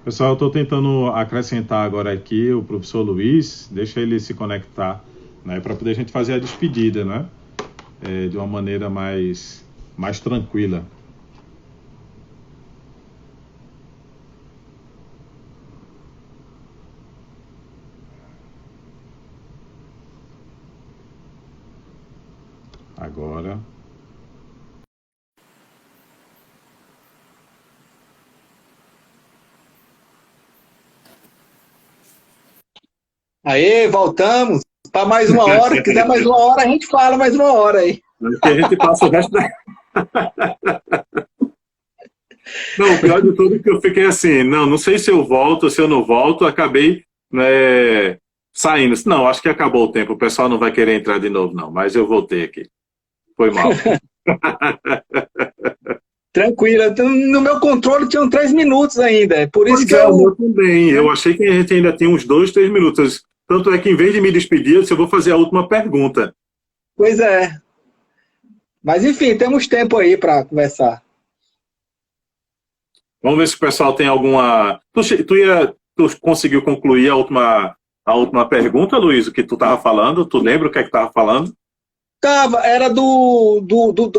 Pessoal, eu estou tentando acrescentar agora aqui o professor Luiz, deixa ele se conectar, né, para poder a gente fazer a despedida, né, de uma maneira mais tranquila. Agora. Aí, voltamos para mais uma hora. Se quiser mais uma hora, a gente fala mais uma hora aí. Que a gente passa o resto da... Não, o pior de tudo é que eu fiquei assim, não sei se eu volto, se eu não volto, acabei, né, saindo. Não, acho que acabou o tempo, o pessoal não vai querer entrar de novo, não, mas eu voltei aqui. Foi mal. Tranquilo, no meu controle tinham 3 minutos ainda, por isso Pois que é, eu... o meu também. Eu achei que a gente ainda tem uns 2, 3 minutos. Tanto é que, em vez de me despedir, eu vou fazer a última pergunta. Pois é. Mas, enfim, temos tempo aí para conversar. Vamos ver se o pessoal tem alguma... Tu conseguiu concluir a última pergunta, Luiz, o que tu estava falando? Tu lembra o que é que estava falando? Era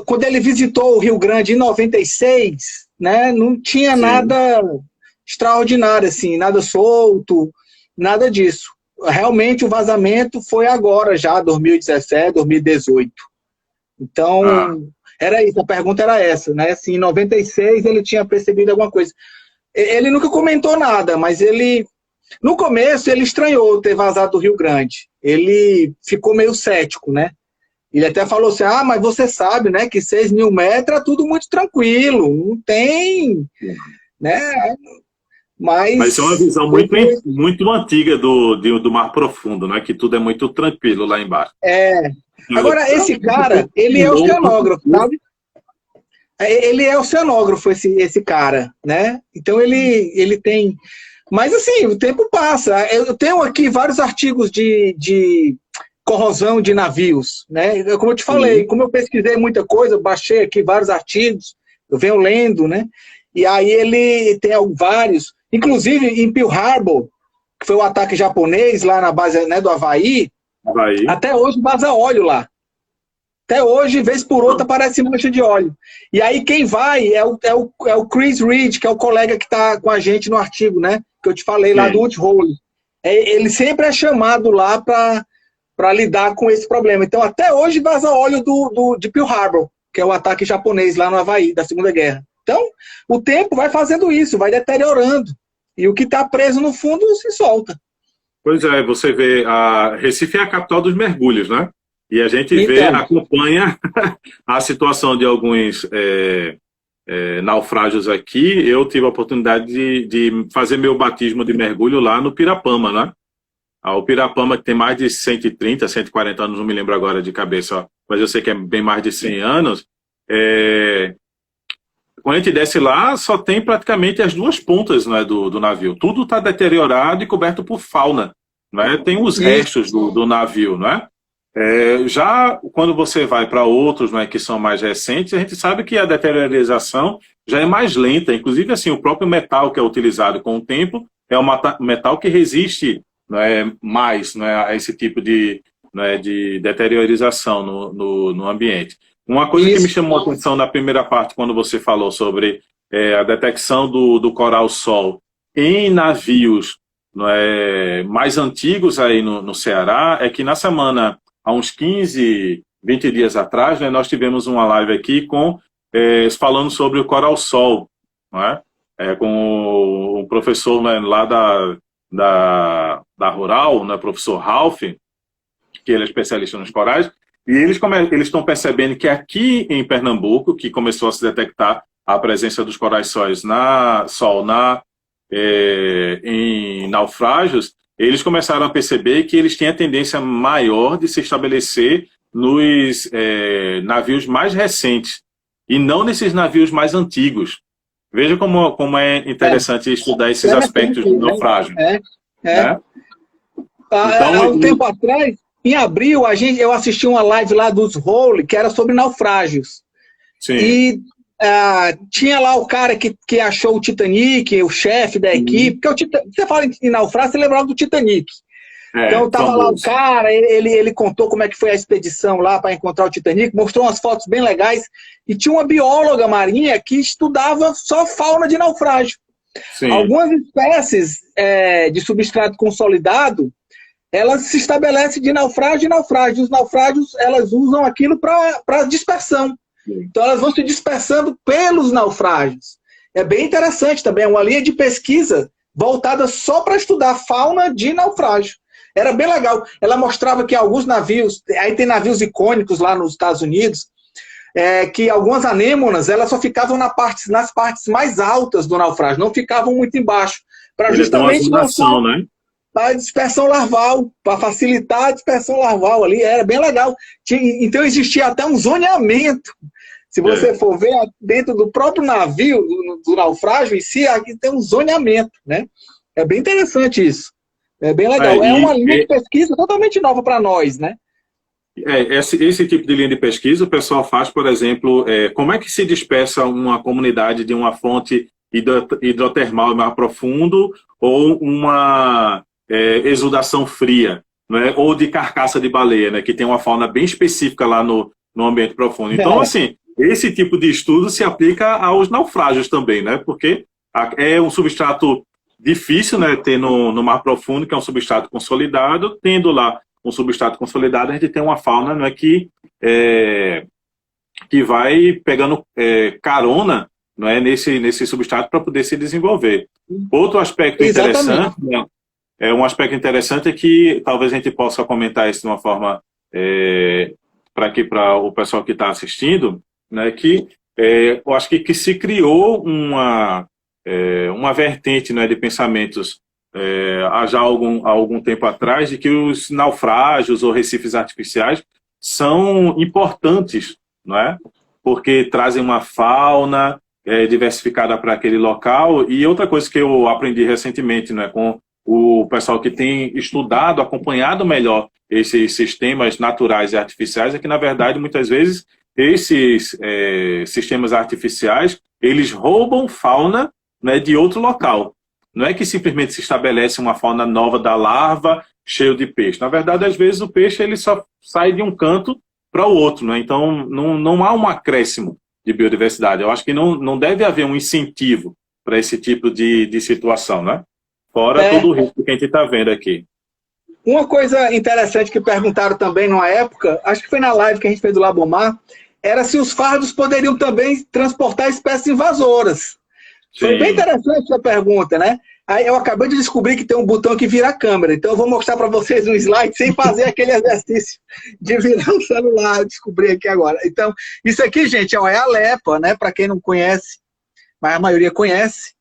quando ele visitou o Rio Grande em 96, né? Não tinha Sim. nada extraordinário, assim, nada solto, nada disso. Realmente o vazamento foi agora já, 2017, 2018. Então, era isso, a pergunta era essa, né? Assim, em 96 ele tinha percebido alguma coisa. Ele nunca comentou nada, mas no começo ele estranhou ter vazado do Rio Grande. Ele ficou meio cético, né? Ele até falou assim, mas você sabe, né, que 6.000 metros é tudo muito tranquilo, não tem, né? Mas isso é uma visão muito antiga do mar profundo, né? Que tudo é muito tranquilo lá embaixo. Agora, esse cara, ele é oceanógrafo, sabe? Ele é oceanógrafo, esse cara, né? Então ele tem... Mas assim, o tempo passa. Eu tenho aqui vários artigos de corrosão de navios, né? Como eu te falei, como eu pesquisei muita coisa, eu baixei aqui vários artigos, eu venho lendo, né? E aí ele tem vários, inclusive em Pearl Harbor, que foi o ataque japonês lá na base, né, do Havaí, até hoje vaza óleo lá. Até hoje, vez por outra, aparece mancha de óleo. E aí quem vai é o Chris Reed, que é o colega que está com a gente no artigo, né? Que eu te falei lá do Woodhull. Ele sempre é chamado lá para lidar com esse problema. Então, até hoje vaza óleo de Pearl Harbor, que é o ataque japonês lá no Havaí, da Segunda Guerra. Então, o tempo vai fazendo isso, vai deteriorando. E o que está preso no fundo se solta. Pois é, você vê, Recife é a capital dos mergulhos, né? E a gente acompanha a situação de alguns naufrágios aqui. Eu tive a oportunidade de fazer meu batismo de mergulho lá no Pirapama, né? O Pirapama, que tem mais de 130, 140 anos, não me lembro agora de cabeça, mas eu sei que é bem mais de 100 anos. Quando a gente desce lá, só tem praticamente as 2 pontas, né, do navio. Tudo está deteriorado e coberto por fauna, né? Tem os restos do navio, né? Já quando você vai para outros, né, que são mais recentes, a gente sabe que a deteriorização já é mais lenta. Inclusive, assim, o próprio metal que é utilizado com o tempo é um metal que resiste, né, mais, né, a esse tipo de deteriorização no ambiente. Uma coisa que me chamou a atenção na primeira parte, quando você falou sobre a detecção do coral-sol em navios mais antigos aí no Ceará, é que na semana, há uns 15, 20 dias atrás, né, nós tivemos uma live aqui falando sobre o coral-sol, né, com o professor, né, lá da Rural, né, professor Ralph, que ele é especialista nos corais, e eles estão percebendo que aqui em Pernambuco, que começou a se detectar a presença dos corais-sóis em naufrágios, eles começaram a perceber que eles têm a tendência maior de se estabelecer nos navios mais recentes, e não nesses navios mais antigos. Veja como é interessante estudar esses aspectos do naufrágio. Né? Há um tempo atrás, em abril, eu assisti uma live lá dos Woodhull, que era sobre naufrágios. Sim. E tinha lá o cara que achou o Titanic, o chefe da equipe, porque você fala em naufrágio, você lembra do Titanic. Então tava lá o cara, ele contou como é que foi a expedição lá para encontrar o Titanic, mostrou umas fotos bem legais, e tinha uma bióloga marinha que estudava só fauna de naufrágio. Sim. Algumas espécies de substrato consolidado, elas se estabelecem de naufrágio em naufrágio. Os naufrágios, elas usam aquilo para dispersão. Então elas vão se dispersando pelos naufrágios. É bem interessante também, é uma linha de pesquisa voltada só para estudar fauna de naufrágio. Era bem legal. Ela mostrava que alguns navios, aí tem navios icônicos lá nos Estados Unidos, que algumas anêmonas, elas só ficavam nas partes mais altas do naufrágio, não ficavam muito embaixo. Para justamente a dispersão larval, para facilitar a dispersão larval ali, era bem legal. Então existia até um zoneamento. Se você for ver dentro do próprio navio, do naufrágio em si, aqui tem um zoneamento, né? É bem interessante isso. É bem legal. É uma linha de pesquisa totalmente nova para nós, né? Esse tipo de linha de pesquisa o pessoal faz, por exemplo, como é que se dispersa uma comunidade de uma fonte hidrotermal mais profundo ou uma exudação fria, né? Ou de carcaça de baleia, né? Que tem uma fauna bem específica lá no ambiente profundo. Então, assim, esse tipo de estudo se aplica aos naufrágios também, né? Porque é um substrato difícil, né? Ter no mar profundo, que é um substrato consolidado, tendo lá um substrato consolidado, a gente tem uma fauna, não é, que vai pegando carona, não é, nesse substrato para poder se desenvolver. Outro aspecto interessante, né, um aspecto interessante é que talvez a gente possa comentar isso de uma forma para o pessoal que está assistindo, né, que eu acho que se criou uma vertente, né, de pensamentos há já algum tempo atrás, de que os naufrágios ou recifes artificiais são importantes, não é? Porque trazem uma fauna diversificada para aquele local. E outra coisa que eu aprendi recentemente, né, com o pessoal que tem estudado, acompanhado melhor esses sistemas naturais e artificiais, é que, na verdade, muitas vezes, esses sistemas artificiais, eles roubam fauna, né, de outro local. Não é que simplesmente se estabelece uma fauna nova da larva, cheio de peixe. Na verdade, às vezes, o peixe ele só sai de um canto para o outro, né? Então, não há um acréscimo de biodiversidade. Eu acho que não deve haver um incentivo para esse tipo de situação, né? Fora todo o risco que a gente está vendo aqui. Uma coisa interessante que perguntaram também numa época, acho que foi na live que a gente fez do Labomar, era se os fardos poderiam também transportar espécies invasoras. Sim. Foi bem interessante a pergunta, né? Aí eu acabei de descobrir que tem um botão que vira a câmera, então eu vou mostrar para vocês um slide sem fazer aquele exercício de virar o celular, eu descobri aqui agora. Então, isso aqui, gente, é a lepa, né? Para quem não conhece, mas a maioria conhece,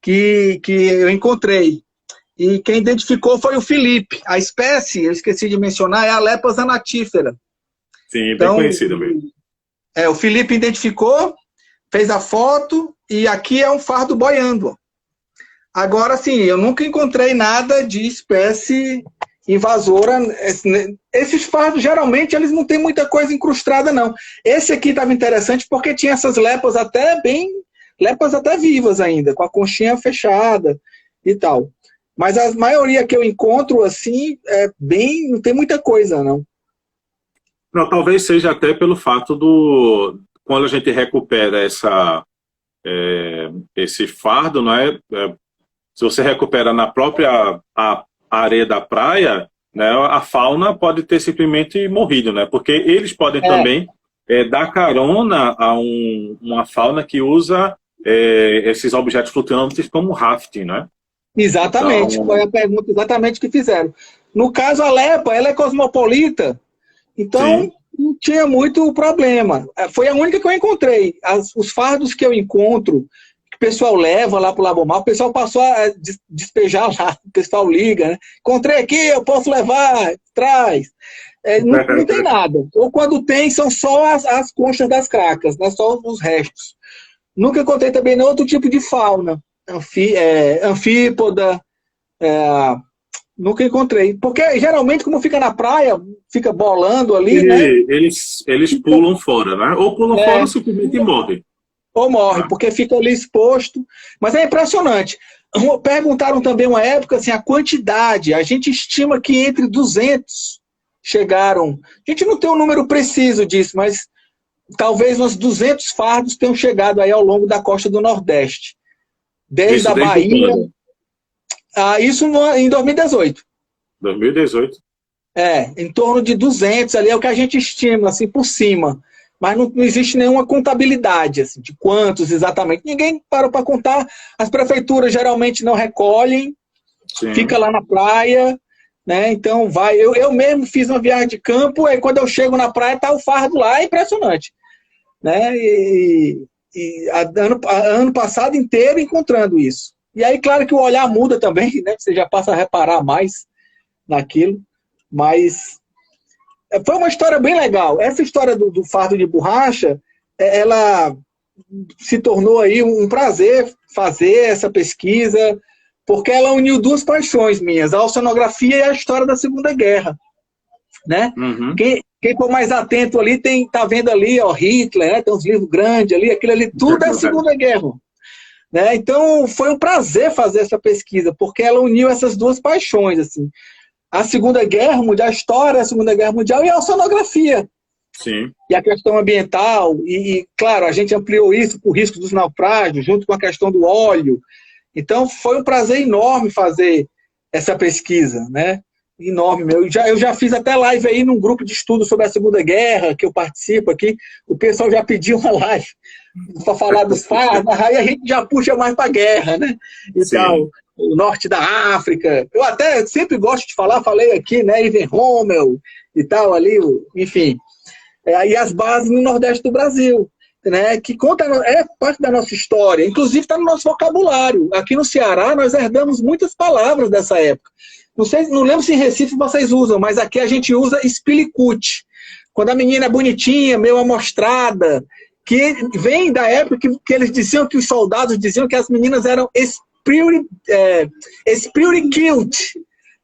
que eu encontrei. E quem identificou foi o Felipe. A espécie, eu esqueci de mencionar, é a lepa zanatífera. Sim, bem conhecida mesmo. O Felipe identificou, fez a foto, e aqui é um fardo boiando. Agora, sim, eu nunca encontrei nada de espécie invasora. Esses fardos, geralmente, eles não têm muita coisa incrustada, não. Esse aqui estava interessante porque tinha essas lepas até vivas ainda, com a conchinha fechada e tal. Mas a maioria que eu encontro, assim, não tem muita coisa, não. Não, talvez seja até pelo fato quando a gente recupera esse fardo, não é? Se você recupera na própria areia da praia, né, a fauna pode ter simplesmente morrido, né? Porque eles podem também dar carona a uma fauna que usa esses objetos flutuantes como rafting, né? Exatamente, então, foi a pergunta exatamente que fizeram. No caso, a lepa, ela é cosmopolita, então sim, não tinha muito problema. Foi a única que eu encontrei. Os fardos que eu encontro, que o pessoal leva lá para o Labomar, o pessoal passou a despejar lá, o pessoal liga, né? Encontrei aqui, eu posso levar, traz. Não tem nada. Ou quando tem, são só as conchas das cracas, né? Só os restos. Nunca encontrei também nenhum outro tipo de fauna. Anfípoda, nunca encontrei. Porque geralmente, como fica na praia, fica bolando ali, né? Eles pulam fora, né? Ou pulam fora ou simplesmente morrem. ou morre, porque fica ali exposto. Mas é impressionante. Perguntaram também uma época assim, a quantidade. A gente estima que entre 200 chegaram. A gente não tem um número preciso disso, mas talvez uns 200 fardos tenham chegado aí ao longo da costa do Nordeste. Desde a Bahia. Isso em 2018. 2018. Em torno de 200 ali é o que a gente estima, assim, por cima. Mas não existe nenhuma contabilidade, assim, de quantos exatamente. Ninguém parou para contar. As prefeituras geralmente não recolhem, fica lá na praia, né? Então vai. Eu mesmo fiz uma viagem de campo, aí quando eu chego na praia tá o fardo lá, é impressionante, né? Ano passado inteiro encontrando isso. E aí, claro que o olhar muda também, né? Você já passa a reparar mais naquilo, mas foi uma história bem legal. Essa história do fardo de borracha, ela se tornou aí um prazer fazer essa pesquisa, porque ela uniu duas paixões minhas, a oceanografia e a história da Segunda Guerra, né? Uhum. Quem for mais atento ali, tá vendo ali, ó, Hitler, né? Tem uns livros grandes ali, aquilo ali, tudo é a Segunda Guerra. Né? Então, foi um prazer fazer essa pesquisa, porque ela uniu essas duas paixões, assim. A Segunda Guerra Mundial, a história da Segunda Guerra Mundial e a oceanografia. Sim. E a questão ambiental, claro, a gente ampliou isso para o risco dos naufrágios, junto com a questão do óleo. Então, foi um prazer enorme fazer essa pesquisa, né? Enorme meu. Eu já fiz até live aí num grupo de estudo sobre a Segunda Guerra, que eu participo aqui. O pessoal já pediu uma live para falar dos fardos, aí a gente já puxa mais para a guerra, né? Então, o norte da África. Eu até sempre gosto de falar, falei aqui, né? Ivan Rommel e tal, ali, enfim. E as bases no Nordeste do Brasil, né? Que conta, é parte da nossa história, inclusive está no nosso vocabulário. Aqui no Ceará, nós herdamos muitas palavras dessa época. Não lembro se em Recife vocês usam, mas aqui a gente usa espilicute. Quando a menina é bonitinha, meio amostrada, que vem da época que eles diziam, que os soldados diziam que as meninas eram spirit cute.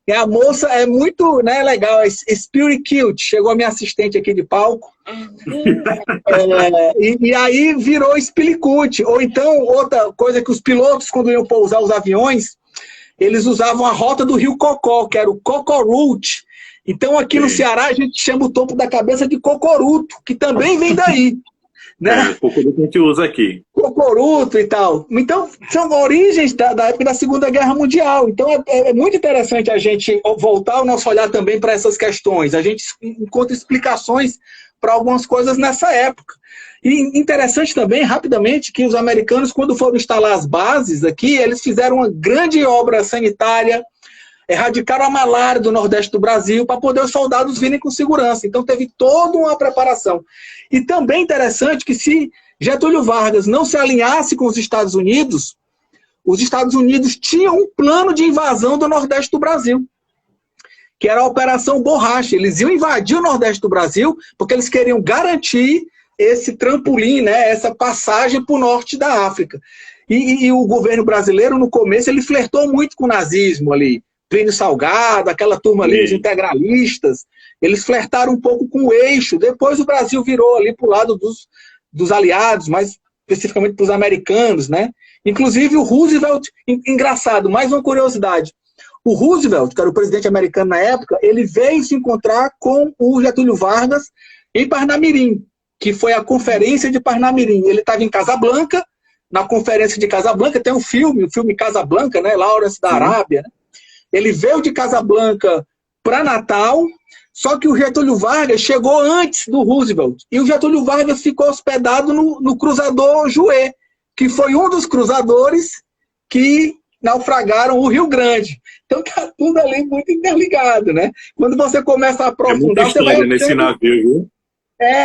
E a moça é muito, né, legal, spirit cute. Chegou a minha assistente aqui de palco. E aí virou espilicute. Ou então, outra coisa que os pilotos, quando iam pousar os aviões, eles usavam a rota do rio Cocó, que era o Cocorute. Então, aqui no Ceará, a gente chama o topo da cabeça de Cocoruto, que também vem daí. Né? Cocoruto a gente usa aqui. Cocoruto e tal. Então, são origens da época da Segunda Guerra Mundial. Então, é muito interessante a gente voltar o nosso olhar também para essas questões. A gente encontra explicações para algumas coisas nessa época. E interessante também, rapidamente, que os americanos, quando foram instalar as bases aqui, eles fizeram uma grande obra sanitária, erradicaram a malária do Nordeste do Brasil para poder os soldados virem com segurança. Então teve toda uma preparação. E também interessante que se Getúlio Vargas não se alinhasse com os Estados Unidos tinham um plano de invasão do Nordeste do Brasil, que era a Operação Borracha. Eles iam invadir o Nordeste do Brasil porque eles queriam garantir esse trampolim, né, essa passagem para o norte da África. E o governo brasileiro, no começo, ele flertou muito com o nazismo ali. Plínio Salgado, aquela turma ali, os integralistas, eles flertaram um pouco com o eixo. Depois o Brasil virou ali para o lado dos aliados, mais especificamente para os americanos, né? Inclusive o Roosevelt, engraçado, mais uma curiosidade. O Roosevelt, que era o presidente americano na época, ele veio se encontrar com o Getúlio Vargas em Parnamirim, que foi a Conferência de Parnamirim. Ele estava em Casablanca, na Conferência de Casablanca, tem o filme Casablanca, né? Lawrence da Arábia, né? Ele veio de Casablanca para Natal, só que o Getúlio Vargas chegou antes do Roosevelt. E o Getúlio Vargas ficou hospedado no cruzador Jouet, que foi um dos cruzadores que naufragaram o Rio Grande. Então tá tudo ali muito interligado, né? Quando você começa a aprofundar, você vai achando... nesse navio, viu?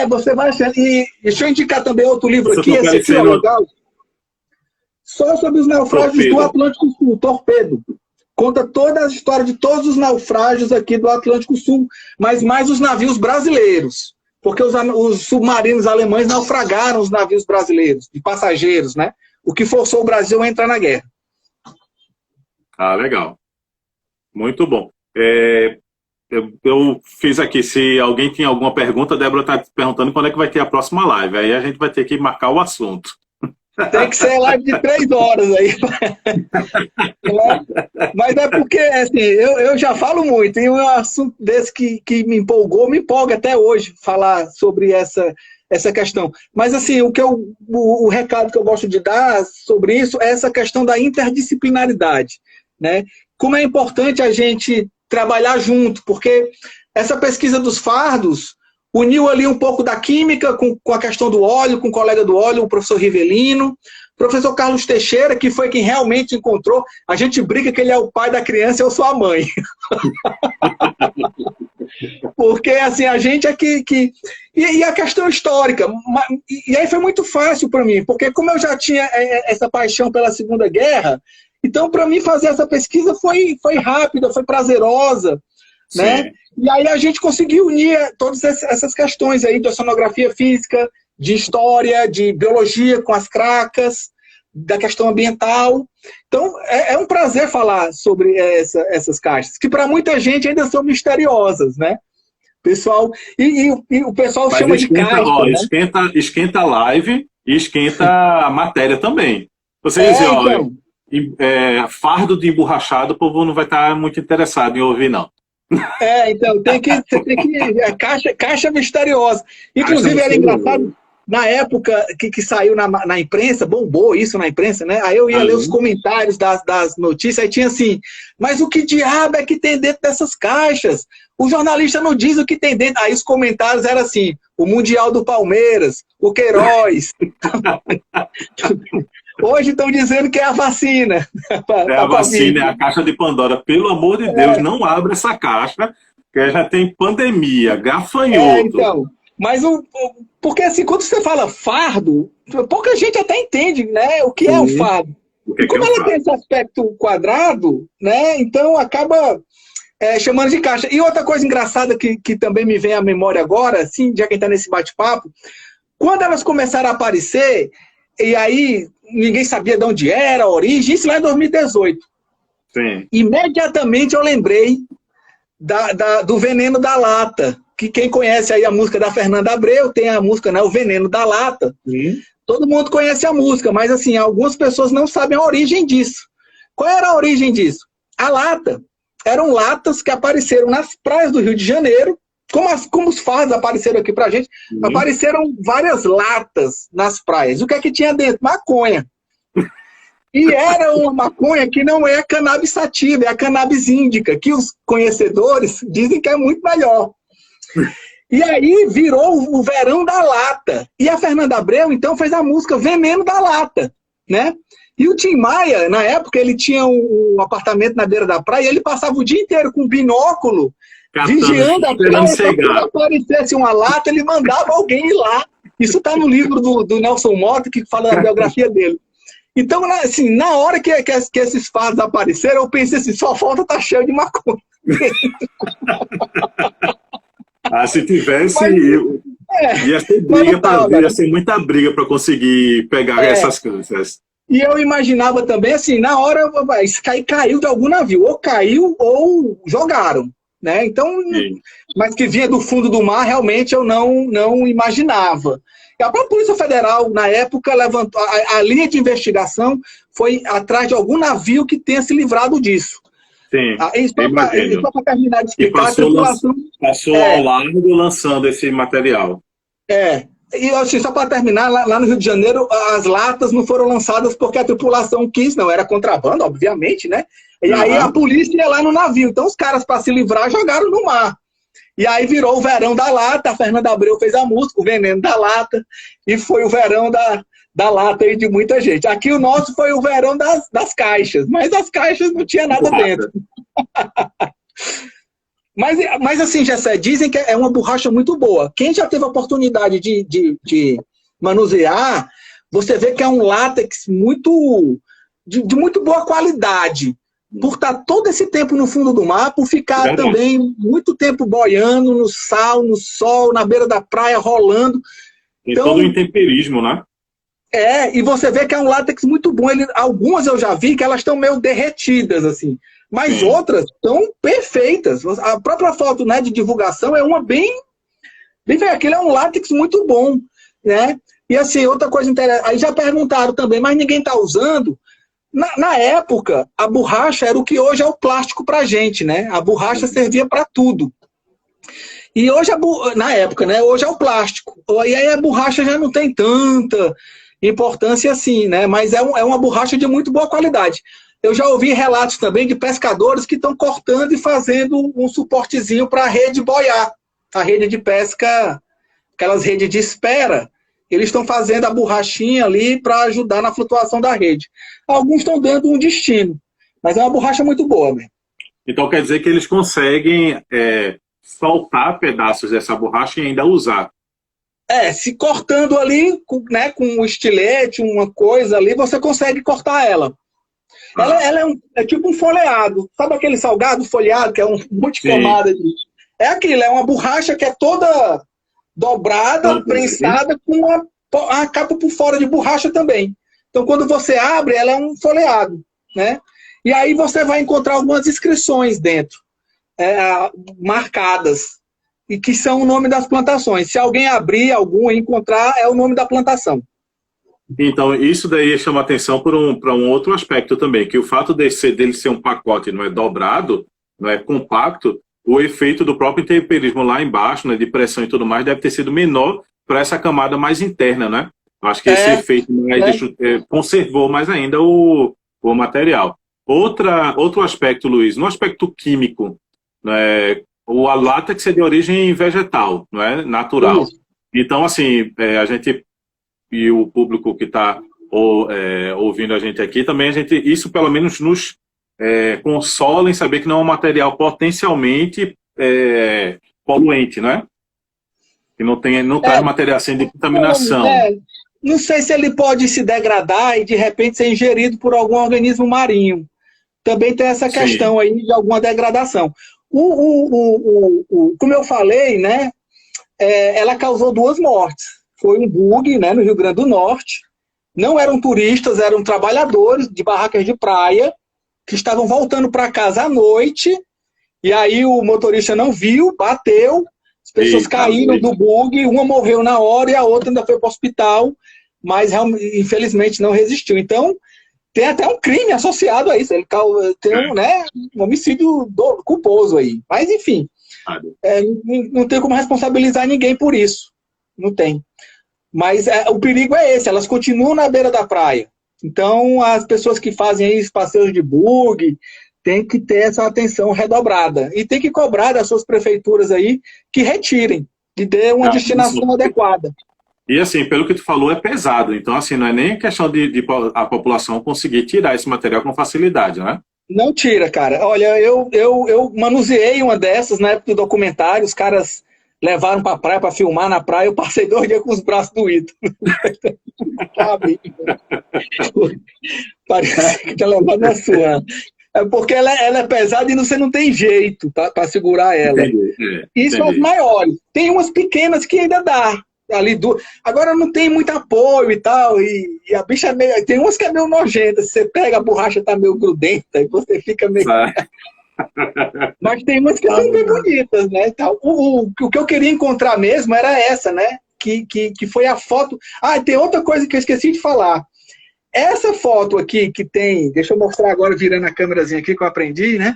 Você vai achando... E deixa eu indicar também outro livro aqui, esse aqui é legal. Só sobre os naufrágios do Atlântico Sul, Torpedo. Conta toda a história de todos os naufrágios aqui do Atlântico Sul, mas mais os navios brasileiros, porque os submarinos alemães naufragaram os navios brasileiros, de passageiros, né? O que forçou o Brasil a entrar na guerra. Ah, legal. Muito bom. Eu fiz aqui, se alguém tem alguma pergunta, a Débora está perguntando quando é que vai ter a próxima live, aí a gente vai ter que marcar o assunto. Tem que ser live de 3 horas aí. Mas é porque, assim, eu já falo muito, e um assunto desse que me empolgou, me empolga até hoje falar sobre essa questão. Mas, assim, o recado que eu gosto de dar sobre isso é essa questão da interdisciplinaridade, né? Como é importante a gente trabalhar junto, porque essa pesquisa dos fardos uniu ali um pouco da química com a questão do óleo, com o colega do óleo, o professor Rivelino, o professor Carlos Teixeira, que foi quem realmente encontrou. A gente brinca que ele é o pai da criança e eu sou a mãe. Porque, assim, a gente é E a questão histórica. E aí foi muito fácil para mim, porque como eu já tinha essa paixão pela Segunda Guerra, então, para mim, fazer essa pesquisa foi rápida, foi prazerosa, né? E aí a gente conseguiu unir todas essas questões aí de oceanografia física, de história, de biologia com as cracas, da questão ambiental. Então, é um prazer falar sobre essas caixas, que para muita gente ainda são misteriosas, né? Pessoal, e o pessoal Mas chama de caixa, ó, né? esquenta a live e esquenta a matéria também. Vocês dizem, ó, fardo de emborrachado, o povo não vai estar muito interessado em ouvir, não. Então, você tem que... Caixa misteriosa. Inclusive, era engraçado, na época que saiu na imprensa, bombou isso na imprensa, né? Aí eu ia ler os comentários das notícias, aí tinha assim, mas o que diabo é que tem dentro dessas caixas? O jornalista não diz o que tem dentro. Aí os comentários eram assim, o Mundial do Palmeiras, o Queiroz. Hoje estão dizendo que é a vacina. É a vacina, é a caixa de Pandora. Pelo amor de Deus, não abra essa caixa, que já tem pandemia, gafanhoto. Então, mas porque assim, quando você fala fardo, pouca gente até entende, né, o que é o fardo. E como ela tem esse aspecto quadrado, né, então acaba chamando de caixa. E outra coisa engraçada que também me vem à memória agora, assim, já quem está nesse bate-papo, quando elas começaram a aparecer, e aí ninguém sabia de onde era, a origem, isso lá em 2018. Sim. Imediatamente eu lembrei do Veneno da Lata, que quem conhece aí a música da Fernanda Abreu, tem a música, né, O Veneno da Lata. Todo mundo conhece a música, mas assim, algumas pessoas não sabem a origem disso. Qual era a origem disso? A lata. Eram latas que apareceram nas praias do Rio de Janeiro, como os fardos apareceram aqui pra gente, apareceram várias latas nas praias. O que é que tinha dentro? Maconha. E era uma maconha que não é a cannabis sativa, é a cannabis índica, que os conhecedores dizem que é muito melhor. E aí virou o Verão da Lata. E a Fernanda Abreu, então, fez a música Veneno da Lata, né? E o Tim Maia, na época, ele tinha um apartamento na beira da praia e ele passava o dia inteiro com um binóculo, vigiando a praia, para quando aparecesse uma lata, ele mandava alguém ir lá. Isso está no livro do Nelson Motta, que fala da biografia dele. Então, assim, na hora que esses fardos apareceram, eu pensei assim, só falta estar cheio de maconha. Se tivesse, ia ser muita briga para conseguir pegar essas coisas. E eu imaginava também, assim, na hora, isso caiu de algum navio. Ou caiu, ou jogaram, né? Então, mas que vinha do fundo do mar, realmente eu não imaginava. E a própria Polícia Federal, na época, levantou... A linha de investigação foi atrás de algum navio que tenha se livrado disso. Sim, só para terminar de explicar, a tripulação... Passou ao largo lançando esse material. E assim, só para terminar, lá no Rio de Janeiro, as latas não foram lançadas porque a tripulação quis, não, era contrabando, obviamente, né? E aí a polícia ia lá no navio. Então os caras, para se livrar, jogaram no mar. E aí virou o Verão da Lata, a Fernanda Abreu fez a música, o Veneno da Lata, e foi o Verão da Lata aí de muita gente. Aqui o nosso foi o Verão das caixas, mas as caixas não tinha nada dentro. Mas assim, Gessé, dizem que é uma borracha muito boa. Quem já teve a oportunidade de manusear, você vê que é um látex de muito boa qualidade. Por estar todo esse tempo no fundo do mar, por ficar também muito tempo boiando no sal, no sol, na beira da praia, rolando. Tem todo o intemperismo, né? E você vê que é um látex muito bom. Algumas eu já vi que elas estão meio derretidas, assim. Mas outras estão perfeitas. A própria foto, né, de divulgação é uma bem aquele é um látex muito bom, né? E assim, outra coisa interessante, aí já perguntaram também, mas ninguém está usando. Na época, a borracha era o que hoje é o plástico para a gente, né? A borracha servia para tudo. E hoje, na época, né? Hoje é o plástico. E aí a borracha já não tem tanta importância assim, né? Mas é uma borracha de muito boa qualidade. Eu já ouvi relatos também de pescadores que estão cortando e fazendo um suportezinho para a rede boiar. A rede de pesca, aquelas redes de espera, eles estão fazendo a borrachinha ali para ajudar na flutuação da rede. Alguns estão dando um destino, mas é uma borracha muito boa, né? Então quer dizer que eles conseguem soltar pedaços dessa borracha e ainda usar. Se cortando ali, né, com um estilete, uma coisa ali, você consegue cortar ela. Ela é tipo um folheado. Sabe aquele salgado folheado, que é um monte de camada? É aquilo, é uma borracha que é toda dobrada, prensada, com a capa por fora de borracha também. Então, quando você abre, ela é um folheado, né? E aí você vai encontrar algumas inscrições dentro, marcadas, e que são o nome das plantações. Se alguém abrir algum e encontrar, é o nome da plantação. Então, isso daí chama atenção para um outro aspecto também, que o fato dele ser um pacote não é dobrado, não é compacto, o efeito do próprio intemperismo lá embaixo, né, de pressão e tudo mais, deve ter sido menor para essa camada mais interna, né? Eu acho que esse efeito conservou mais ainda o material. Outro aspecto, Luiz, no aspecto químico, né, a látex é de origem vegetal, não é natural. Então, assim, a gente e o público que está ouvindo a gente aqui, também isso pelo menos nos consola em saber que não é um material potencialmente poluente, não é? Que não traz material assim de contaminação. Não sei se ele pode se degradar e de repente ser ingerido por algum organismo marinho. Também tem essa questão aí de alguma degradação. Como eu falei, né, ela causou 2 mortes. Foi um bug, né, no Rio Grande do Norte. Não eram turistas, eram trabalhadores de barracas de praia que estavam voltando para casa à noite. E aí o motorista não viu, bateu. As pessoas caíram do bug. Uma morreu na hora e a outra ainda foi para o hospital. Mas infelizmente não resistiu. Então, tem até um crime associado a isso. Ele tem um homicídio culposo aí. Mas, enfim, não tem como responsabilizar ninguém por isso. Não tem. Mas o perigo é esse, elas continuam na beira da praia. Então, as pessoas que fazem aí passeios de bug têm que ter essa atenção redobrada. E tem que cobrar das suas prefeituras aí que retirem, que dê uma destinação adequada. E assim, pelo que tu falou, é pesado. Então, assim, não é nem questão de a população conseguir tirar esse material com facilidade, né? Não tira, cara. Olha, eu manuseei uma dessas na época do documentário, os caras levaram para a praia, para filmar na praia, eu passei 2 dias com os braços doídos. Parece que tinha levado na sua. É porque ela é pesada e você não tem jeito para segurar ela. Isso são as maiores. Tem umas pequenas que ainda dá. Agora não tem muito apoio e tal, e a bicha é meio... Tem umas que é meio nojenta, você pega a borracha, tá meio grudenta, e você fica meio... Mas tem umas que são bem bonitas, né? Então, o que eu queria encontrar mesmo era essa, né? Que foi a foto... tem outra coisa que eu esqueci de falar. Essa foto aqui que tem... Deixa eu mostrar agora, virando a câmerazinha aqui que eu aprendi, né?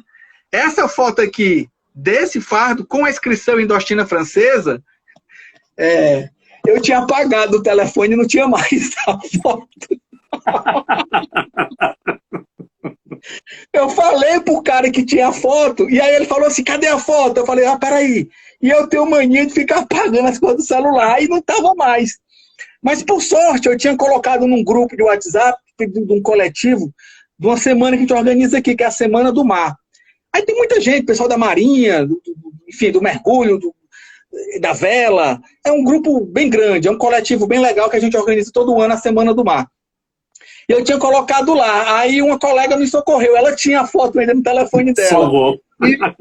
Essa foto aqui, desse fardo, com a inscrição Indostina Francesa, eu tinha apagado o telefone e não tinha mais a foto. Eu falei pro cara que tinha a foto, e aí ele falou assim, cadê a foto? Eu falei, peraí. E eu tenho mania de ficar apagando as coisas do celular, e não tava mais. Mas, por sorte, eu tinha colocado num grupo de WhatsApp, de um coletivo, de uma semana que a gente organiza aqui, que é a Semana do Mar. Aí tem muita gente, pessoal da Marinha, enfim, do mergulho, da vela. É um grupo bem grande, é um coletivo bem legal que a gente organiza todo ano a Semana do Mar. E eu tinha colocado lá, aí uma colega me socorreu, ela tinha a foto ainda no telefone dela.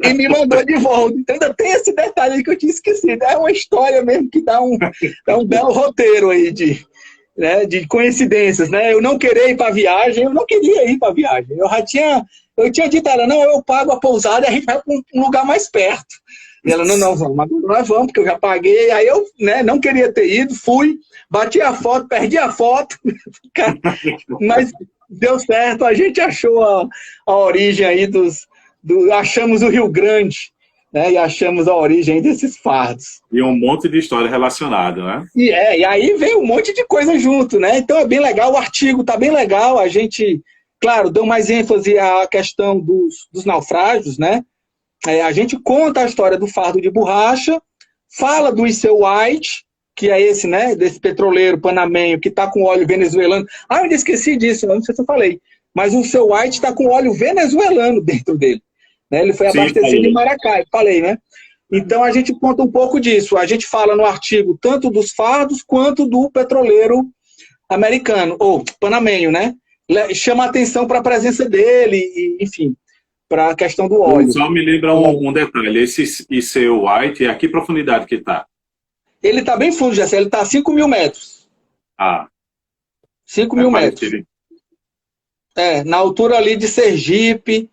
E me mandou de volta. Então ainda tem esse detalhe aí que eu tinha esquecido. É uma história mesmo que dá um belo roteiro aí de coincidências, né? Eu não queria ir para viagem, eu não queria ir para viagem. Eu tinha dito a ela, não, eu pago a pousada e a gente vai para um lugar mais perto. E ela, não, vamos, agora nós vamos, porque eu já paguei. Aí eu, né, não queria ter ido, fui, bati a foto, perdi a foto, mas deu certo, a gente achou a origem aí achamos o Rio Grande, né, e achamos a origem desses fardos. E um monte de história relacionada, né? E aí vem um monte de coisa junto, né? Então é bem legal, o artigo tá bem legal, a gente, claro, deu mais ênfase à questão dos naufrágios, né? A gente conta a história do fardo de borracha, fala do Iceu White, que é esse, né, desse petroleiro panamenho que está com óleo venezuelano. Eu ainda esqueci disso, não sei se eu falei, mas o Iceu White está com óleo venezuelano dentro dele. Né? Ele foi abastecido em Maracai, falei, né? Então a gente conta um pouco disso. A gente fala no artigo tanto dos fardos quanto do petroleiro americano, ou panamenho, né? Chama atenção para a presença dele, e, enfim, para a questão do óleo. Só me lembra um detalhe, esse Iceu White, a que profundidade que está? Ele está bem fundo, Jessé, ele está a 5 mil metros. 5 mil metros. Na altura ali de Sergipe.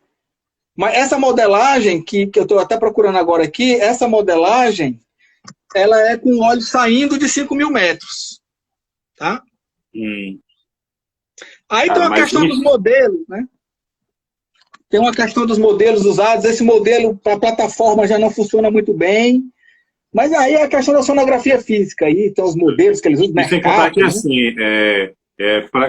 Mas essa modelagem, que eu estou até procurando agora aqui, essa modelagem, ela é com óleo saindo de 5 mil metros. Tá? Aí tem uma questão dos modelos, né? Tem uma questão dos modelos usados. Esse modelo para a plataforma já não funciona muito bem. Mas aí é a questão da sonografia física. Aí tem os modelos que eles usam. Sem contar que, assim,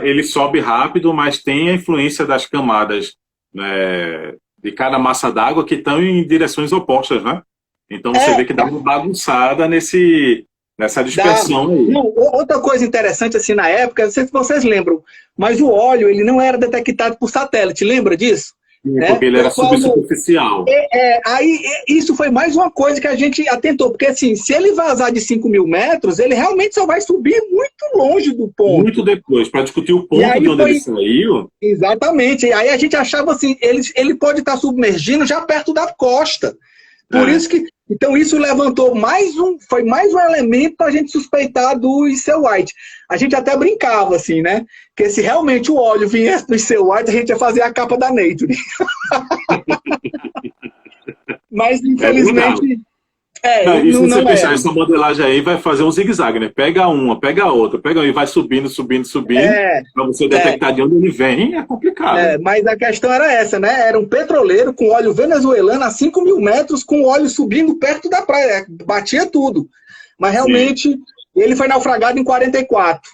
ele sobe rápido, mas tem a influência das camadas, né, de cada massa d'água que estão em direções opostas, né? Então você vê que dá uma bagunçada nessa dispersão aí. Não, outra coisa interessante, assim, na época, não sei se vocês lembram, mas o óleo, ele não era detectado por satélite, lembra disso? Porque ele era subsuperficial. Aí isso foi mais uma coisa que a gente atentou, porque assim, se ele vazar de 5 mil metros, ele realmente só vai subir muito longe do ponto. Muito depois, para discutir o ponto de onde ele saiu. Exatamente, e aí a gente achava assim, ele pode estar submergindo já perto da costa. Por isso que, então isso levantou foi mais um elemento para a gente suspeitar do Iceu White. A gente até brincava assim, né? Que se realmente o óleo viesse do Iceu White, a gente ia fazer a capa da Nature. Mas infelizmente... E se você pensar, essa modelagem aí vai fazer um zigue-zague, né? Pega uma, pega outra, pega uma e vai subindo, para você detectar de onde ele vem, é complicado. Mas a questão era essa, né? Era um petroleiro com óleo venezuelano a 5 mil metros, com óleo subindo perto da praia, batia tudo. Mas realmente, ele foi naufragado em 44.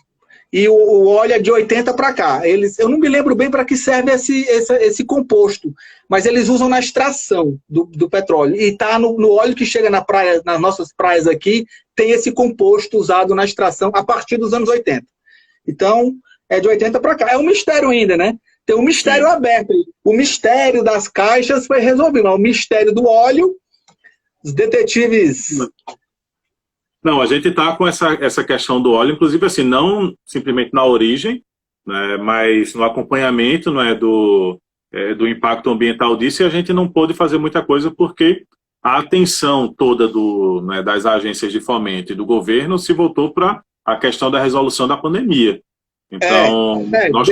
E o óleo é de 80 para cá. Eu não me lembro bem para que serve esse composto, mas eles usam na extração do petróleo. E tá no óleo que chega na praia, nas nossas praias aqui, tem esse composto usado na extração a partir dos anos 80. Então, é de 80 para cá. É um mistério ainda, né? Tem um mistério aberto. O mistério das caixas foi resolvido, mas o mistério do óleo, os detetives... Não, a gente está com essa questão do óleo, inclusive assim, não simplesmente na origem, né, mas no acompanhamento, né, do impacto ambiental disso, e a gente não pôde fazer muita coisa porque a atenção toda das agências de fomento e do governo se voltou para a questão da resolução da pandemia. Então, nós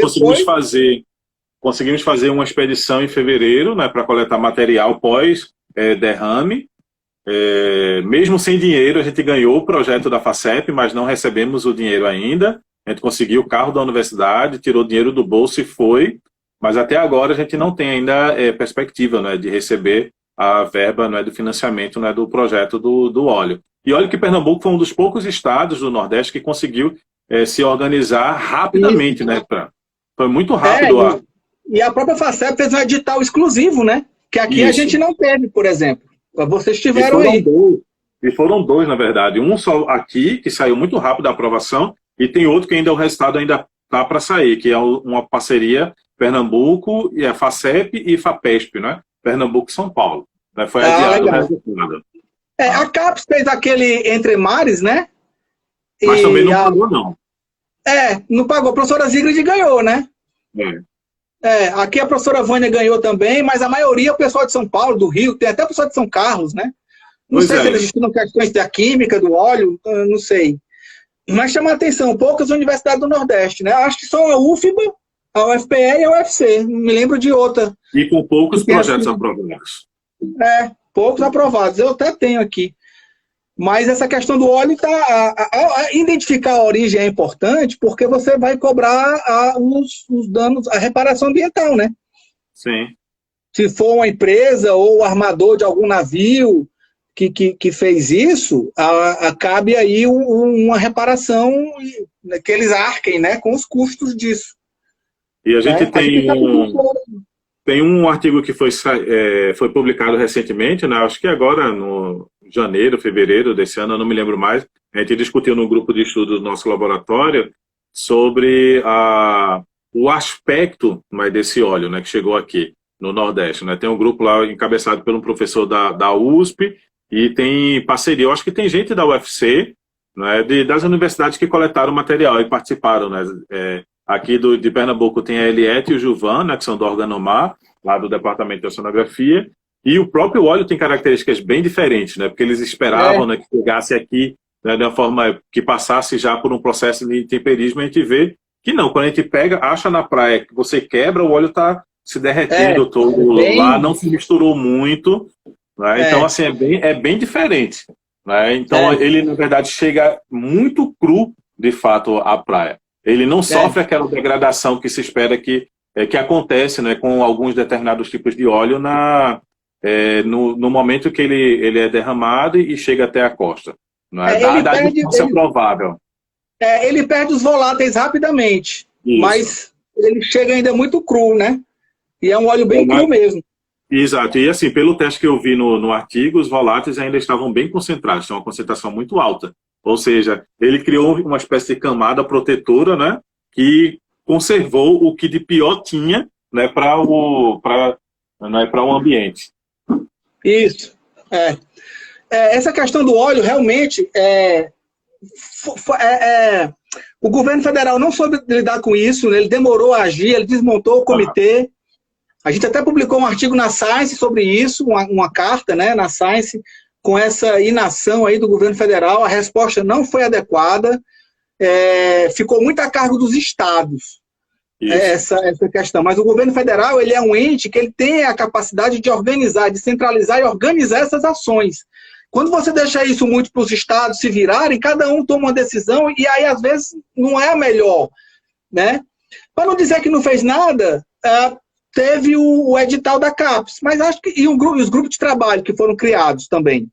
conseguimos fazer uma expedição em fevereiro, né, para coletar material pós-derrame. Mesmo sem dinheiro, a gente ganhou o projeto da FACEP, mas não recebemos o dinheiro ainda. A gente conseguiu o carro da universidade, tirou dinheiro do bolso e foi, mas até agora a gente não tem ainda perspectiva, né, de receber a verba, né, do financiamento, né, do projeto do óleo. E olha que Pernambuco foi um dos poucos estados do Nordeste que conseguiu se organizar rapidamente, né? Foi muito rápido. E a própria FACEP fez um edital exclusivo, né? Que aqui a gente não teve, por exemplo. Vocês tiveram aí. E foram dois, na verdade. Um só aqui, que saiu muito rápido a aprovação, e tem outro que ainda o resultado ainda está para sair, que é uma parceria Pernambuco, e a FACEP e FAPESP, né? Pernambuco e São Paulo. Foi adiado o resultado. A CAPES fez aquele Entre Mares, né? Mas também não pagou, não. Não pagou. A professora Zigrid ganhou, né? Aqui a professora Vânia ganhou também, mas a maioria é o pessoal de São Paulo, do Rio, tem até o pessoal de São Carlos, né? Não sei se eles estudam questões da química, do óleo, não sei. Mas chama a atenção, poucas universidades do Nordeste, né? Acho que só a UFBA, a UFPE e a UFC, não me lembro de outra. E com poucos projetos aprovados. poucos aprovados. Eu até tenho aqui. Mas essa questão do óleo, identificar a origem é importante, porque você vai cobrar os danos, a reparação ambiental, né? Sim. Se for uma empresa ou o armador de algum navio que fez isso, cabe aí uma reparação que eles arquem, né, com os custos disso. E a gente tem um artigo que foi publicado recentemente, né, acho que agora no janeiro, fevereiro desse ano, eu não me lembro mais, a gente discutiu no grupo de estudo do nosso laboratório sobre o aspecto, né, desse óleo, né, que chegou aqui no Nordeste, né? Tem um grupo lá encabeçado por um professor da USP e tem parceria, eu acho que tem gente da UFC, né, das universidades que coletaram material e participaram, né? Aqui de Pernambuco tem a Eliette e o Gilvan, né, que são do Organomar, lá do Departamento de Oceanografia, e o próprio óleo tem características bem diferentes, né, porque eles esperavam, né, que chegasse aqui, né, de uma forma que passasse já por um processo de temperismo. A gente vê que não, quando a gente pega, acha na praia que você quebra, o óleo está se derretendo todo lá, não se misturou muito, né? Então, assim, é bem diferente, né? Então, ele, na verdade, chega muito cru, de fato, à praia. Ele não sofre aquela degradação que se espera que acontece, né, com alguns determinados tipos de óleo no momento que ele é derramado e chega até a costa. Não é? Da distância provável. Ele perde os voláteis rapidamente, mas ele chega ainda muito cru, né? E é um óleo bem cru mesmo. Exato. E assim, pelo teste que eu vi no artigo, os voláteis ainda estavam bem concentrados, tinha uma concentração muito alta. Ou seja, ele criou uma espécie de camada protetora, né, que conservou o que de pior tinha, né, para o ambiente. Isso. Essa questão do óleo, realmente, o governo federal não soube lidar com isso, né? Ele demorou a agir, ele desmontou o comitê. A gente até publicou um artigo na Science sobre isso, uma carta, né, na Science, com essa inação aí do governo federal. A resposta não foi adequada, ficou muito a cargo dos estados, essa questão. Mas o governo federal, ele é um ente que ele tem a capacidade de organizar, de centralizar e organizar essas ações. Quando você deixa isso muito para os estados se virarem, cada um toma uma decisão e aí, às vezes, não é a melhor, né? Para não dizer que não fez nada, teve o edital da CAPES, mas acho que os grupos de trabalho que foram criados também.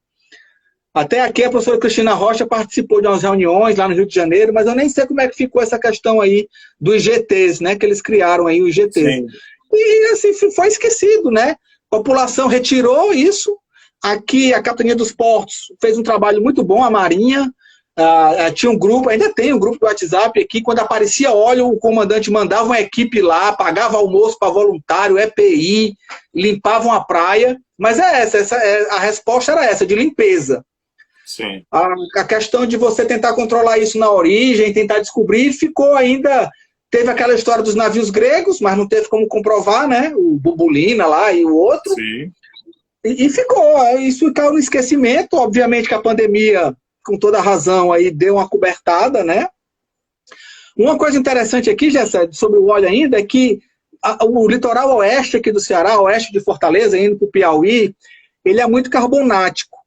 Até aqui a professora Cristina Rocha participou de umas reuniões lá no Rio de Janeiro, mas eu nem sei como é que ficou essa questão aí dos IGTs, né? Que eles criaram aí, os IGTs. Sim. E assim, foi esquecido, né? A população retirou isso. Aqui a Capitania dos Portos fez um trabalho muito bom, a Marinha. Tinha um grupo, ainda tem um grupo do WhatsApp aqui, quando aparecia óleo, o comandante mandava uma equipe lá, pagava almoço para voluntário, EPI, limpavam a praia, mas a resposta era essa, de limpeza. Sim. A questão de você tentar controlar isso na origem, tentar descobrir, ficou ainda, teve aquela história dos navios gregos, mas não teve como comprovar, né, o Bubulina lá e o outro. Sim. E isso caiu no esquecimento. Obviamente que a pandemia, com toda a razão, aí deu uma cobertada, né? Uma coisa interessante aqui, Gessé, sobre o óleo ainda, é que o litoral oeste aqui do Ceará, oeste de Fortaleza, indo para o Piauí, ele é muito carbonático.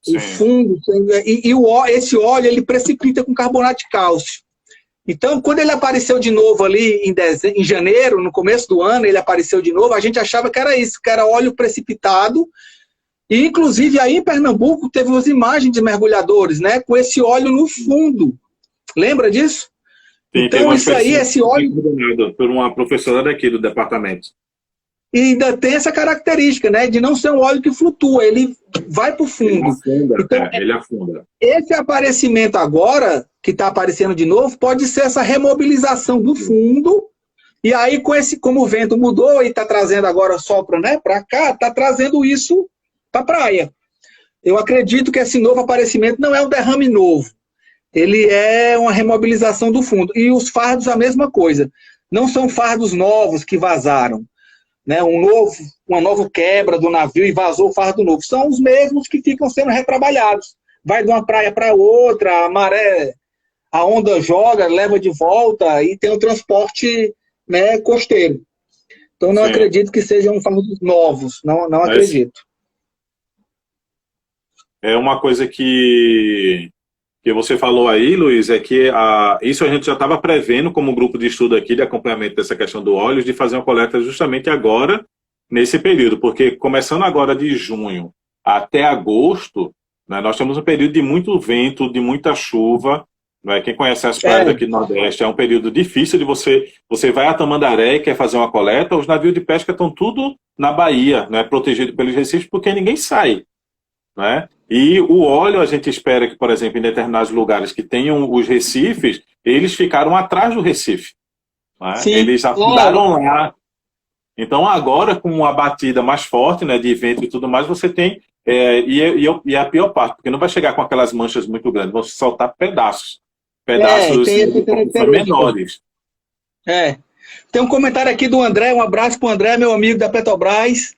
Sim. O fundo, esse óleo, ele precipita com carbonato de cálcio. Então, quando ele apareceu de novo ali em janeiro, no começo do ano, ele apareceu de novo, a gente achava que era isso, que era óleo precipitado. E, inclusive, aí em Pernambuco, teve umas imagens de mergulhadores, né, com esse óleo no fundo. Lembra disso? Sim, então, isso aí, esse óleo... Por uma professora daqui do departamento. E ainda tem essa característica, né, de não ser um óleo que flutua, ele vai para o fundo. Ele afunda. Esse aparecimento agora, que está aparecendo de novo, pode ser essa remobilização do fundo, e aí, como o vento mudou e está trazendo agora, sopra, né, para cá, está trazendo isso para a praia. Eu acredito que esse novo aparecimento não é um derrame novo, ele é uma remobilização do fundo. E os fardos, a mesma coisa. Não são fardos novos que vazaram, né, uma nova quebra do navio e vazou o fardo novo. São os mesmos que ficam sendo retrabalhados. Vai de uma praia para outra, a maré, a onda joga, leva de volta e tem o transporte, né, costeiro. Então não acredito que sejam fardos novos, não acredito. é uma coisa que você falou aí, Luiz, é que isso a gente já estava prevendo como grupo de estudo aqui, de acompanhamento dessa questão do óleo, de fazer uma coleta justamente agora, nesse período, porque começando agora de junho até agosto, né, nós temos um período de muito vento, de muita chuva, né? Quem conhece as praias aqui do Nordeste, é um período difícil de você vai a Tamandaré e quer fazer uma coleta, os navios de pesca estão tudo na Bahia, né, protegido pelos recifes, porque ninguém sai, né? E o óleo, a gente espera que, por exemplo, em determinados lugares que tenham os recifes, eles ficaram atrás do recife, né? Eles afundaram lá. Então, agora, com a batida mais forte, né, de vento e tudo mais, você tem... e é a pior parte, porque não vai chegar com aquelas manchas muito grandes, vão soltar pedaços menores. Tem um comentário aqui do André, um abraço para o André, meu amigo da Petrobras,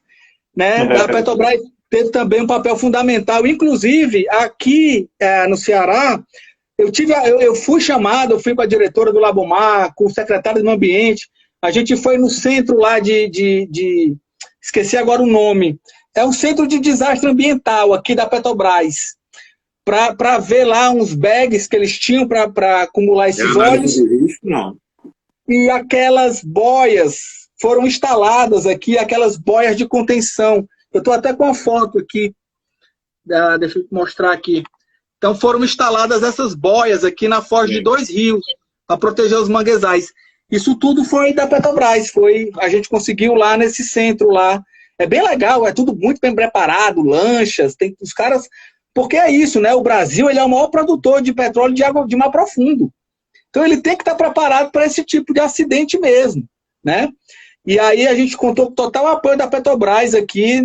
né? A Petrobras teve também um papel fundamental, inclusive aqui no Ceará, eu fui chamado, eu fui com a diretora do Labomar, com o secretário do Meio Ambiente, a gente foi no centro lá esqueci agora o nome, é um centro de desastre ambiental aqui da Petrobras, para ver lá uns bags que eles tinham para acumular esses óleos. Não. E aquelas boias foram instaladas aqui, aquelas boias de contenção. Eu estou até com a foto aqui, deixa eu mostrar aqui. Então foram instaladas essas boias aqui na foz de 2 rios, para proteger os manguezais. Isso tudo foi da Petrobras, a gente conseguiu lá nesse centro lá. É bem legal, é tudo muito bem preparado, lanchas, tem os caras... Porque é isso, né? O Brasil ele é o maior produtor de petróleo de água de mar profundo. Então ele tem que estar preparado para esse tipo de acidente mesmo, né? E aí a gente contou com total apoio da Petrobras aqui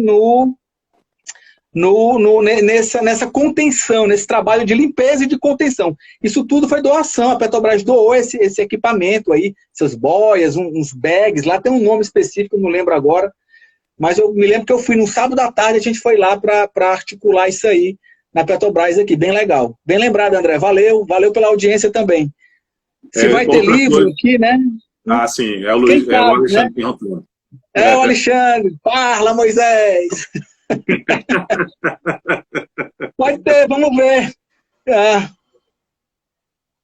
nessa contenção, nesse trabalho de limpeza e de contenção. Isso tudo foi doação, a Petrobras doou esse equipamento aí, essas boias, uns bags, lá tem um nome específico, não lembro agora, mas eu me lembro que eu fui no sábado à tarde, a gente foi lá para articular isso aí na Petrobras aqui, bem legal. Bem lembrado, André, valeu pela audiência também. Se vai ter livro aqui, né? Ah, sim, é o Luiz, é o Alexandre perguntando. Né? É o Alexandre, parla, Moisés. Pode ter, vamos ver.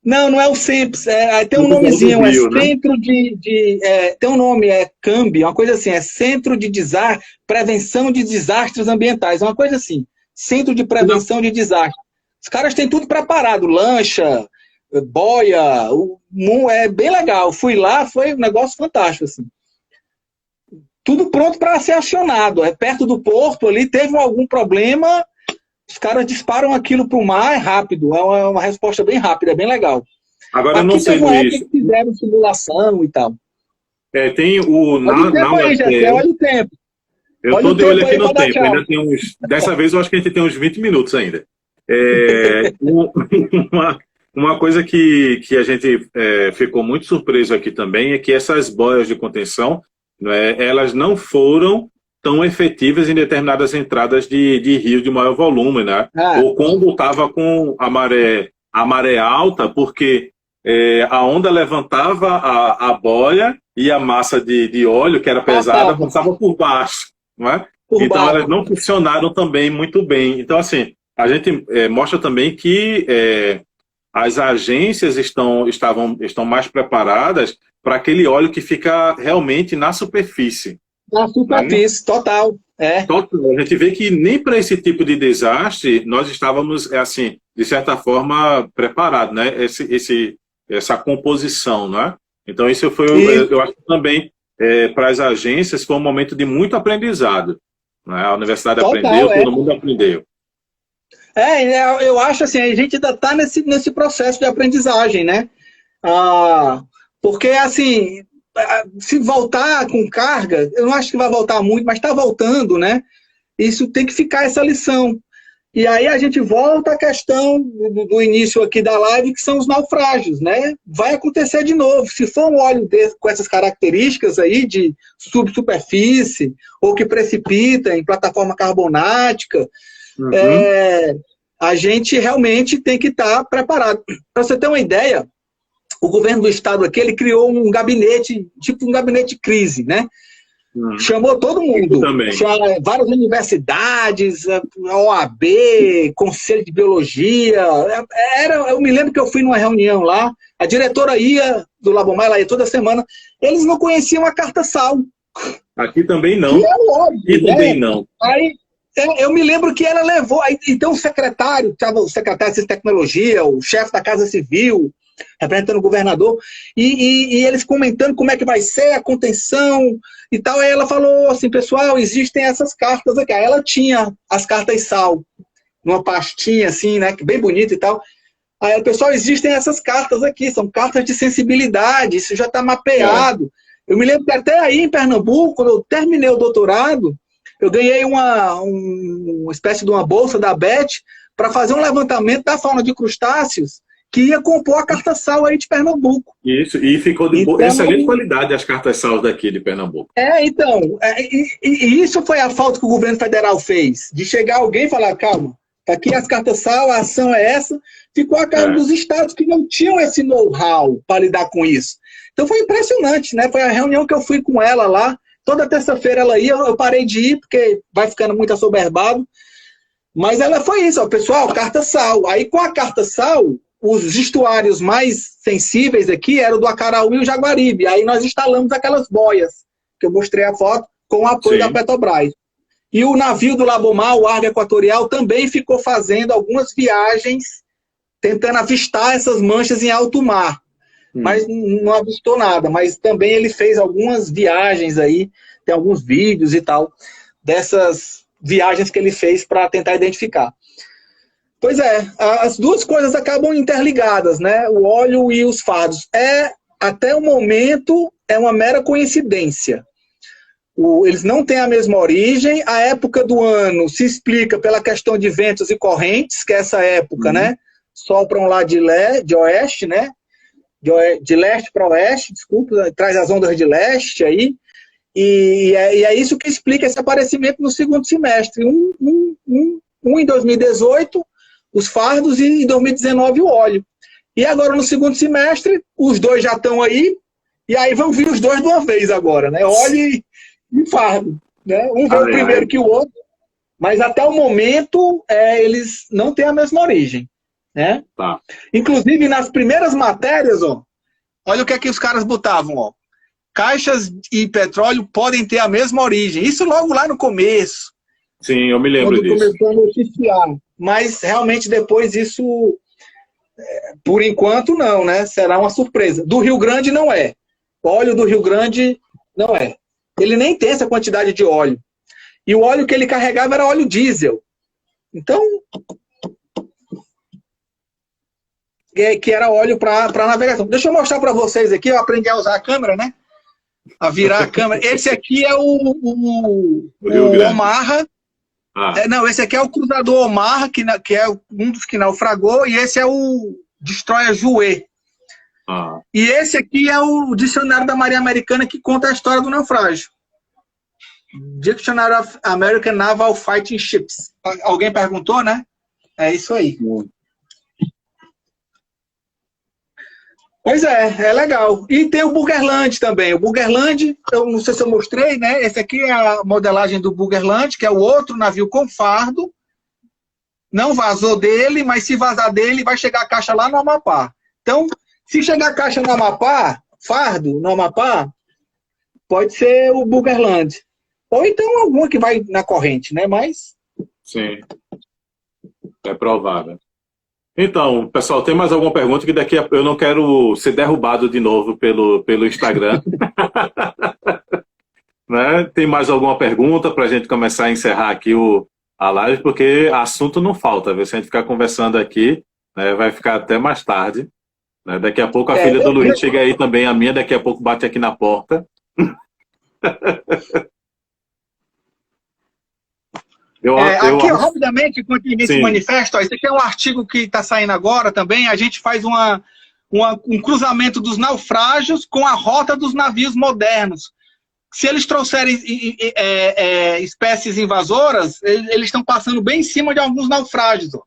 Não é o SEMPS, tem um nomezinho, é Centro tem um nome, é CAMB, uma coisa assim, é Centro de Prevenção de Desastres Ambientais, uma coisa assim, Centro de Prevenção de Desastres. Os caras têm tudo preparado, lancha, boia, é bem legal. Fui lá, foi um negócio fantástico, assim. Tudo pronto para ser acionado. É perto do porto ali, teve algum problema, os caras disparam aquilo para o mar, é rápido. É uma resposta bem rápida, é bem legal. Agora, não sei, Luiz. Fizeram simulação e tal. Tem o... Olha o tempo. Eu estou de olho aqui no tempo. Ainda tem dessa vez eu acho que a gente tem uns 20 minutos ainda. Uma coisa que a gente ficou muito surpreso aqui também é que essas boias de contenção, né, elas não foram tão efetivas em determinadas entradas de rio de maior volume, né? Ou quando estava com a maré alta, porque a onda levantava a boia e a massa de óleo, que era pesada, passava por baixo, não é? Então elas não funcionaram também muito bem. Então, assim, a gente mostra também que as agências estão mais preparadas para aquele óleo que fica realmente na superfície. Na superfície, total. Total. A gente vê que nem para esse tipo de desastre nós estávamos, assim, de certa forma, preparados, né? Essa composição, né? Então, isso foi, eu acho que também, para as agências, foi um momento de muito aprendizado. Né? A universidade aprendeu, todo mundo aprendeu. Eu acho assim, a gente ainda está nesse processo de aprendizagem, né? Porque, assim, se voltar com carga, eu não acho que vai voltar muito, mas está voltando, né? Isso tem que ficar essa lição. E aí a gente volta à questão do início aqui da live, que são os naufrágios, né? Vai acontecer de novo. Se for um óleo com essas características aí de subsuperfície, ou que precipita em plataforma carbonática, a gente realmente tem que estar preparado. Para você ter uma ideia, o governo do estado aqui, ele criou um gabinete, tipo um gabinete de crise, né? Chamou todo mundo. Também. Várias universidades, a OAB, Conselho de Biologia. Eu me lembro que eu fui numa reunião lá, a diretora ia do Labomar, ela ia toda semana. Eles não conheciam a carta SAL. Aqui também não. Aqui também não. Aí, eu me lembro que ela levou. Então, o secretário, estava o secretário de Tecnologia, o chefe da Casa Civil, representando o governador, e eles comentando como é que vai ser a contenção e tal. Aí ela falou assim, pessoal, existem essas cartas aqui. Aí ela tinha as cartas SAL, numa pastinha assim, né, bem bonita e tal. Aí, pessoal, existem essas cartas aqui, são cartas de sensibilidade, isso já está mapeado. Eu me lembro que até aí em Pernambuco, quando eu terminei o doutorado, eu ganhei uma espécie de uma bolsa da BET para fazer um levantamento da fauna de crustáceos que ia compor a carta SAL aí de Pernambuco. Isso, e ficou de excelente qualidade as cartas SAL daqui de Pernambuco. E isso foi a falta que o governo federal fez, de chegar alguém e falar, calma, tá aqui as cartas SAL, a ação é essa, ficou a cargo dos estados que não tinham esse know-how para lidar com isso. Então foi impressionante, né? Foi a reunião que eu fui com ela lá, toda terça-feira ela ia, eu parei de ir, porque vai ficando muito assoberbado, mas ela foi isso, ó, pessoal, carta SAL. Aí com a carta SAL, os estuários mais sensíveis aqui eram do Acaraú e o Jaguaribe. Aí nós instalamos aquelas boias, que eu mostrei a foto, com o apoio da Petrobras. E o navio do Labomar, o Argo Equatorial, também ficou fazendo algumas viagens, tentando avistar essas manchas em alto mar. Mas não avistou nada. Mas também ele fez algumas viagens aí, tem alguns vídeos e tal, dessas viagens que ele fez para tentar identificar. Pois é, as duas coisas acabam interligadas, né? O óleo e os fardos. Até o momento, é uma mera coincidência. Eles não têm a mesma origem. A época do ano se explica pela questão de ventos e correntes, que é essa época, né? Sopram lá de oeste, né? De leste para oeste, desculpa, traz as ondas de leste aí. E é isso que explica esse aparecimento no segundo semestre. Em 2018... os fardos, e em 2019 o óleo. E agora no segundo semestre, os dois já estão aí, e aí vão vir os dois de uma vez agora, né? Óleo e fardo. Né? Um veio primeiro que o outro, mas até o momento eles não têm a mesma origem. Né? Tá. Inclusive, nas primeiras matérias, ó, olha o que é que os caras botavam, ó. Caixas e petróleo podem ter a mesma origem. Isso logo lá no começo. Sim, eu me lembro disso. Quando começou a noticiar. Mas, realmente, depois isso, por enquanto, não, né? Será uma surpresa. Do Rio Grande, não é. O óleo do Rio Grande, não é. Ele nem tem essa quantidade de óleo. E o óleo que ele carregava era óleo diesel. Então, que era óleo para navegação. Deixa eu mostrar para vocês aqui, eu aprendi a usar a câmera, né? A virar a câmera. Esse aqui é o Omaha. Não, esse aqui é o cruzador Omaha, que é um dos que naufragou, e esse é o Destroyer Jouet. E esse aqui é o dicionário da Marinha Americana que conta a história do naufrágio. Dictionary of American Naval Fighting Ships. Alguém perguntou, né? É isso aí. Pois é legal. E tem o Burgerland também. O Burgerland, eu não sei se eu mostrei, né? Esse aqui é a modelagem do Burgerland, que é o outro navio com fardo. Não vazou dele, mas se vazar dele, vai chegar a caixa lá no Amapá. Então, se chegar a caixa no Amapá, fardo no Amapá, pode ser o Burgerland. Ou então alguma que vai na corrente, né? Mas... Sim. É provável. Então, pessoal, tem mais alguma pergunta? Que daqui eu não quero ser derrubado de novo pelo Instagram. Né? Tem mais alguma pergunta para a gente começar a encerrar aqui a live? Porque assunto não falta. Se a gente ficar conversando aqui, né, vai ficar até mais tarde. Né? Daqui a pouco a filha do Luiz chega aí também, a minha daqui a pouco bate aqui na porta. Aqui, rapidamente, enquanto ninguém se manifesta, ó, esse aqui é um artigo que está saindo agora também. A gente faz um cruzamento dos naufrágios com a rota dos navios modernos. Se eles trouxerem espécies invasoras, eles estão passando bem em cima de alguns naufrágios. Ó,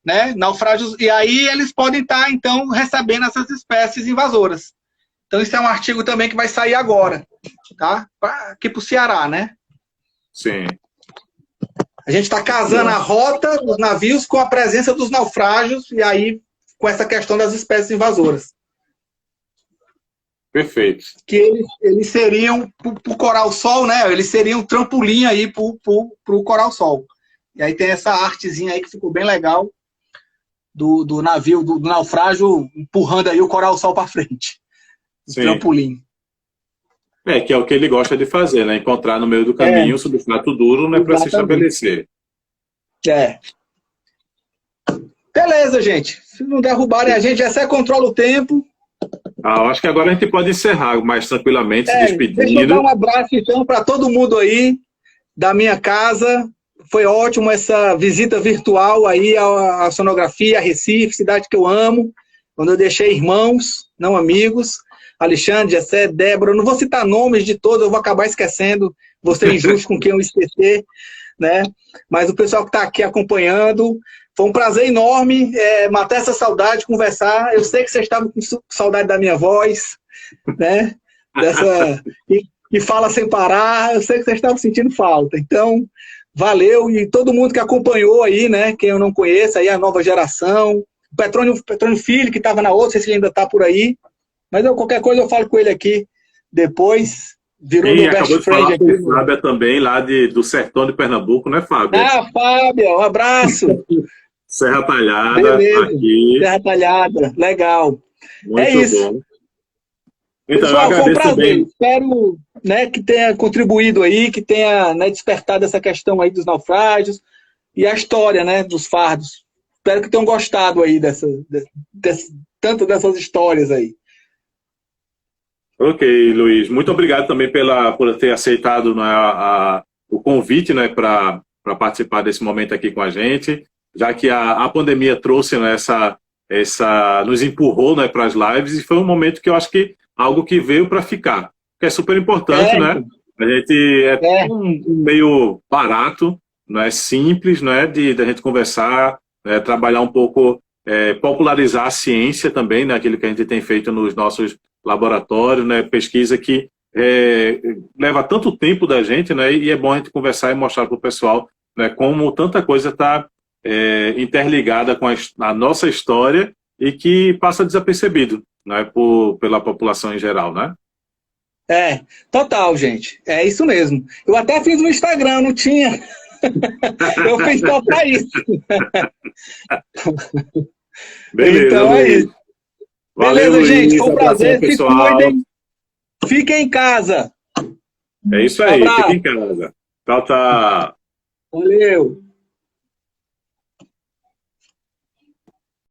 né? Naufrágios, e aí eles podem estar, então, recebendo essas espécies invasoras. Então isso é um artigo também que vai sair agora, tá? Aqui para o Ceará, né? Sim. A gente está casando a rota dos navios com a presença dos naufrágios e aí com essa questão das espécies invasoras. Perfeito. Que eles seriam, para o coral-sol, né? Eles seriam um trampolim aí para o coral-sol. E aí tem essa artezinha aí que ficou bem legal do navio, do naufrágio, empurrando aí o coral-sol para frente. Trampolim. Que é o que ele gosta de fazer, né? Encontrar no meio do caminho o substrato duro, né? Para se estabelecer. Beleza, gente. Se não derrubarem a gente, já você controla o tempo. Eu acho que agora a gente pode encerrar mais tranquilamente, se despedindo. Deixa eu dar um abraço, então, para todo mundo aí da minha casa. Foi ótimo essa visita virtual aí à sonografia, a Recife, cidade que eu amo, quando eu deixei irmãos, não amigos. Alexandre, Jessé, Débora, eu não vou citar nomes de todos, eu vou acabar esquecendo, vou ser injusto com quem eu esquecer, né? Mas o pessoal que está aqui acompanhando, foi um prazer enorme matar essa saudade, conversar. Eu sei que vocês estavam com saudade da minha voz, né? E fala sem parar, eu sei que vocês estavam sentindo falta. Então, valeu, e todo mundo que acompanhou aí, né? Quem eu não conheço, aí a nova geração, o Petrônio Filho, que estava na outra, não sei se ele ainda está por aí. Mas qualquer coisa eu falo com ele aqui depois. Virou meu best friend aqui. Fábia também, lá do sertão de Pernambuco, né, Fábio? Fábia, um abraço. Serra Talhada, aqui. Serra Talhada, legal. Muito isso. Bom. Então, pessoal, foi um prazer. Espero, né, que tenha contribuído aí, que tenha, né, despertado essa questão aí dos naufrágios e a história, né, dos fardos. Espero que tenham gostado aí tanto dessas histórias aí. Ok, Luiz. Muito obrigado também por ter aceitado, né, o convite, né, para participar desse momento aqui com a gente, já que a pandemia trouxe, né, nos empurrou, né, para as lives, e foi um momento que eu acho que algo que veio para ficar, que é super importante, né? A gente um meio barato, não é simples, né, de a gente conversar, trabalhar um pouco, popularizar a ciência também, né, aquilo que a gente tem feito nos nossos laboratório, né, pesquisa que leva tanto tempo da gente, né, e é bom a gente conversar e mostrar para o pessoal, né, como tanta coisa está interligada com a nossa história e que passa desapercebido, né, pela população em geral, né? Total, gente. É isso mesmo. Eu até fiz no Instagram, não tinha. Eu fiz só para isso. Beleza, então é isso. Valeu, beleza, gente. Luiz, Foi um prazer. se cuidem. Fiquem em casa. É isso aí, fiquem em casa. Tchau, tchau. Valeu.